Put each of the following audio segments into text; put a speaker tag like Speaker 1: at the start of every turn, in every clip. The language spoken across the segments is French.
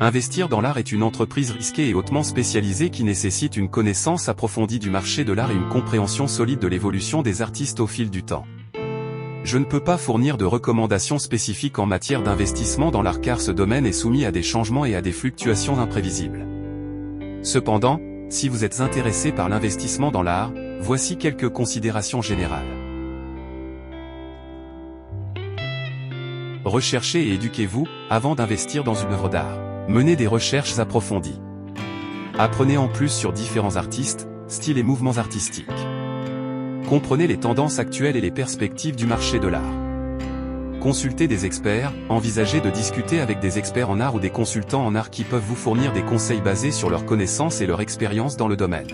Speaker 1: Investir dans l'art est une entreprise risquée et hautement spécialisée qui nécessite une connaissance approfondie du marché de l'art et une compréhension solide de l'évolution des artistes au fil du temps. Je ne peux pas fournir de recommandations spécifiques en matière d'investissement dans l'art car ce domaine est soumis à des changements et à des fluctuations imprévisibles. Cependant, si vous êtes intéressé par l'investissement dans l'art, voici quelques considérations générales. Recherchez et éduquez-vous avant d'investir dans une œuvre d'art. Menez des recherches approfondies. Apprenez en plus sur différents artistes, styles et mouvements artistiques. Comprenez les tendances actuelles et les perspectives du marché de l'art. Consultez des experts, envisagez de discuter avec des experts en art ou des consultants en art qui peuvent vous fournir des conseils basés sur leurs connaissances et leur expérience dans le domaine.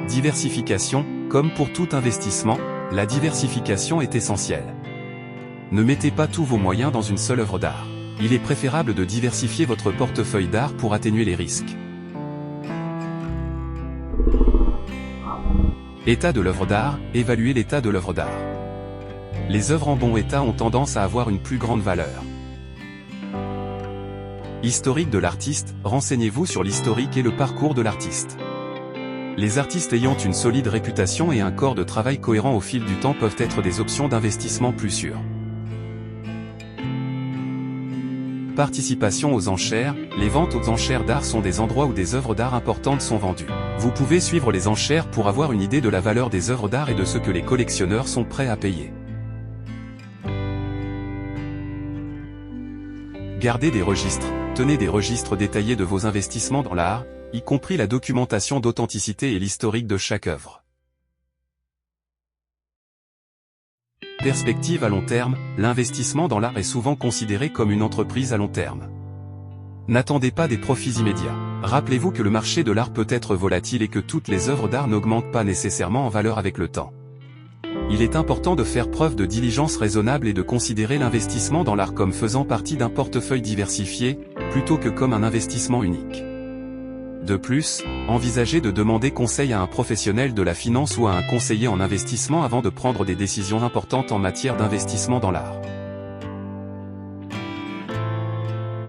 Speaker 1: Diversification, comme pour tout investissement, la diversification est essentielle. Ne mettez pas tous vos moyens dans une seule œuvre d'art. Il est préférable de diversifier votre portefeuille d'art pour atténuer les risques. État de l'œuvre d'art, évaluez l'état de l'œuvre d'art. Les œuvres en bon état ont tendance à avoir une plus grande valeur. Historique de l'artiste, renseignez-vous sur l'historique et le parcours de l'artiste. Les artistes ayant une solide réputation et un corps de travail cohérent au fil du temps peuvent être des options d'investissement plus sûres. Participation aux enchères, les ventes aux enchères d'art sont des endroits où des œuvres d'art importantes sont vendues. Vous pouvez suivre les enchères pour avoir une idée de la valeur des œuvres d'art et de ce que les collectionneurs sont prêts à payer. Gardez des registres, tenez des registres détaillés de vos investissements dans l'art, y compris la documentation d'authenticité et l'historique de chaque œuvre. Perspective à long terme, l'investissement dans l'art est souvent considéré comme une entreprise à long terme. N'attendez pas des profits immédiats. Rappelez-vous que le marché de l'art peut être volatile et que toutes les œuvres d'art n'augmentent pas nécessairement en valeur avec le temps. Il est important de faire preuve de diligence raisonnable et de considérer l'investissement dans l'art comme faisant partie d'un portefeuille diversifié, plutôt que comme un investissement unique. De plus, envisagez de demander conseil à un professionnel de la finance ou à un conseiller en investissement avant de prendre des décisions importantes en matière d'investissement dans l'art.